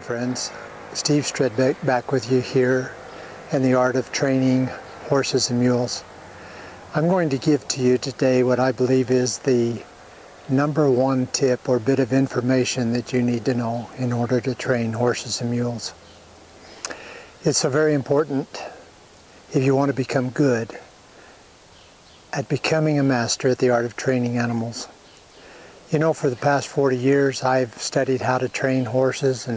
friends. Steve Stredbeck back with you here in the art of training horses and mules. I'm going to give to you today what I believe is the #1 tip or bit of information that you need to know in order to train horses and mules. It's so very important if you want to become good at becoming a master at the art of training animals. You know, for the past 40 years I've studied how to train horses,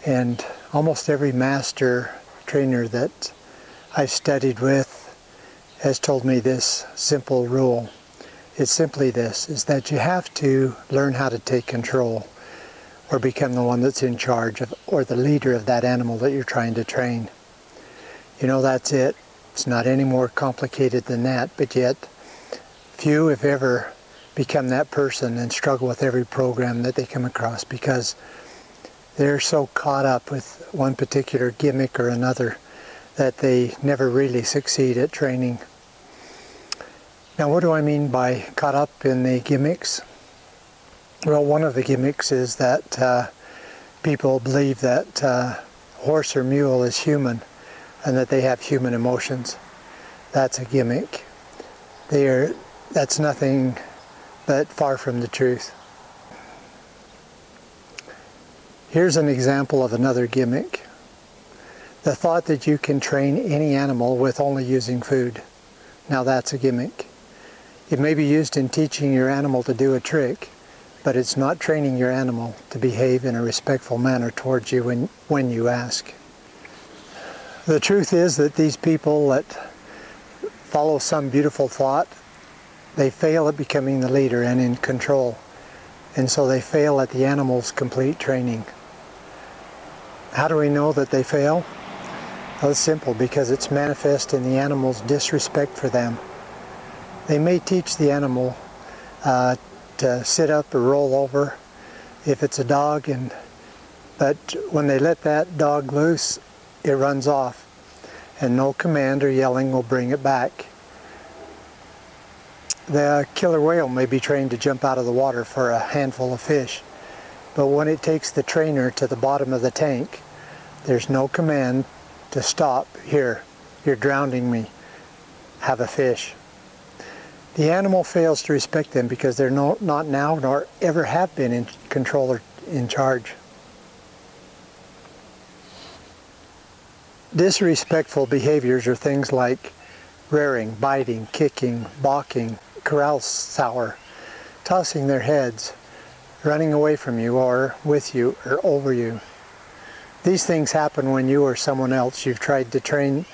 and almost every master trainer that I've studied with has told me this simple rule. It's simply this, is that you have to learn how to take control or become the one that's in charge of, or the leader of that animal that you're trying to train. You know, that's it. It's not any more complicated than that, but yet few, if ever, become that person and struggle with every program that they come across because they're so caught up with one particular gimmick or another that they never really succeed at training. Now, what do I mean by caught up in the gimmicks? Well, one of the gimmicks is that people believe that horse or mule is human and that they have human emotions. That's a gimmick. That's nothing but far from the truth. Here's an example of another gimmick. The thought that you can train any animal with only using food. Now that's a gimmick. It may be used in teaching your animal to do a trick, but it's not training your animal to behave in a respectful manner towards you when you ask. The truth is that these people that follow some beautiful thought, they fail at becoming the leader and in control, and so they fail at the animal's complete training. How do we know that they fail? Well, it's simple, because it's manifest in the animal's disrespect for them. They may teach the animal to sit up or roll over if it's a dog, but when they let that dog loose, it runs off, and no command or yelling will bring it back. The killer whale may be trained to jump out of the water for a handful of fish, but when it takes the trainer to the bottom of the tank, there's no command to stop. Here, you're drowning me, have a fish. The animal fails to respect them because they're not now nor ever have been in control or in charge. Disrespectful behaviors are things like rearing, biting, kicking, balking, corral sour, tossing their heads, running away from you or with you or over you. These things happen when you or someone else have tried to train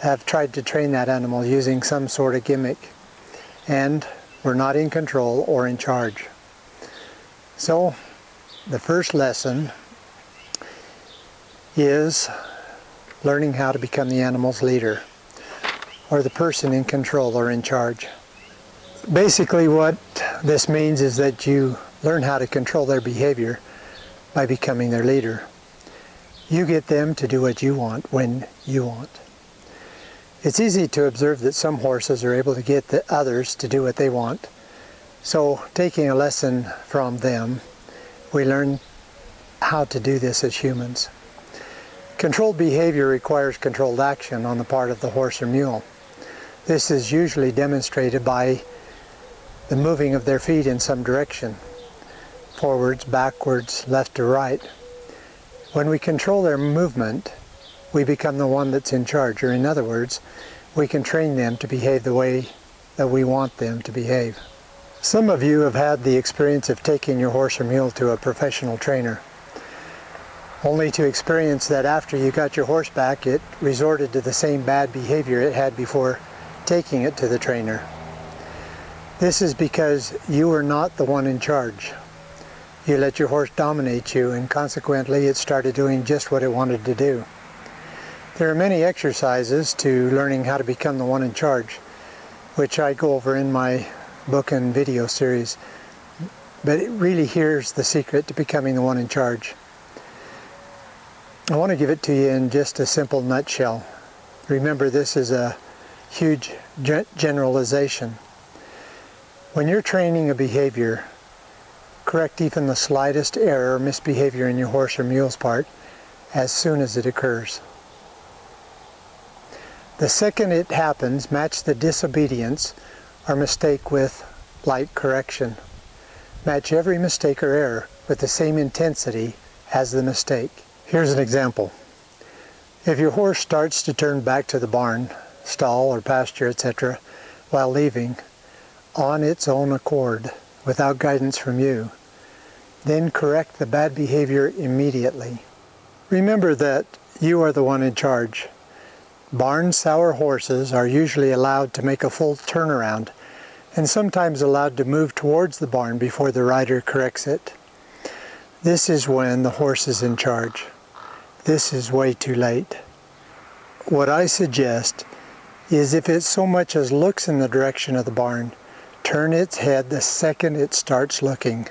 that animal using some sort of gimmick, and we're not in control or in charge. So the first lesson is learning how to become the animal's leader, or the person in control or in charge. Basically what this means is that you learn how to control their behavior by becoming their leader. You get them to do what you want when you want. It's easy to observe that some horses are able to get the others to do what they want. So taking a lesson from them, we learn how to do this as humans. Controlled behavior requires controlled action on the part of the horse or mule. This is usually demonstrated by the moving of their feet in some direction, forwards, backwards, left or right. When we control their movement, we become the one that's in charge, or in other words, we can train them to behave the way that we want them to behave. Some of you have had the experience of taking your horse or mule to a professional trainer, only to experience that after you got your horse back, it resorted to the same bad behavior it had before taking it to the trainer. This is because you were not the one in charge. You let your horse dominate you, and consequently it started doing just what it wanted to do. There are many exercises to learning how to become the one in charge, which I go over in my book and video series, but really here's the secret to becoming the one in charge. I want to give it to you in just a simple nutshell. Remember, this is a huge generalization. When you're training a behavior, correct even the slightest error or misbehavior in your horse or mule's part, as soon as it occurs. The second it happens, match the disobedience or mistake with light correction. Match every mistake or error with the same intensity as the mistake. Here's an example. If your horse starts to turn back to the barn, stall or pasture, etc., while leaving, on its own accord, without guidance from you, then correct the bad behavior immediately. Remember that you are the one in charge. Barn sour horses are usually allowed to make a full turnaround and sometimes allowed to move towards the barn before the rider corrects it. This is when the horse is in charge. This is way too late. What I suggest is if it so much as looks in the direction of the barn, turn its head the second it starts looking.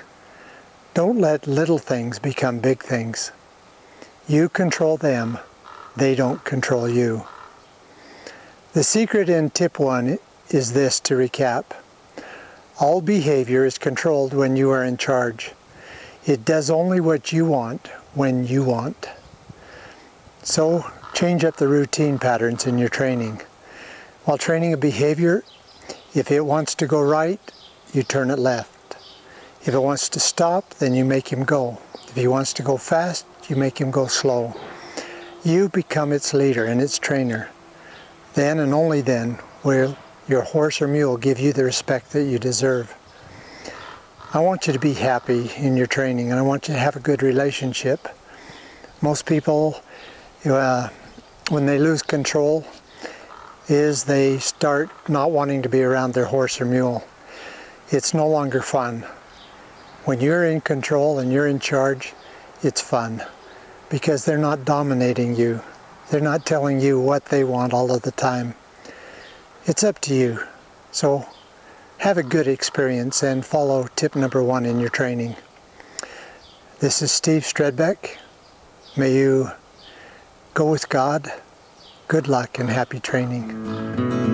Don't let little things become big things. You control them, they don't control you. The secret in tip 1 is this, to recap. All behavior is controlled when you are in charge. It does only what you want when you want. So change up the routine patterns in your training. While training a behavior, if it wants to go right, you turn it left. If it wants to stop, then you make him go. If he wants to go fast, you make him go slow. You become its leader and its trainer. Then and only then will your horse or mule give you the respect that you deserve. I want you to be happy in your training, and I want you to have a good relationship. Most people, when they lose control, is they start not wanting to be around their horse or mule. It's no longer fun. When you're in control and you're in charge, it's fun because they're not dominating you. They're not telling you what they want all of the time. It's up to you. So have a good experience and follow tip number 1 in your training. This is Steve Stredbeck. May you go with God. Good luck and happy training.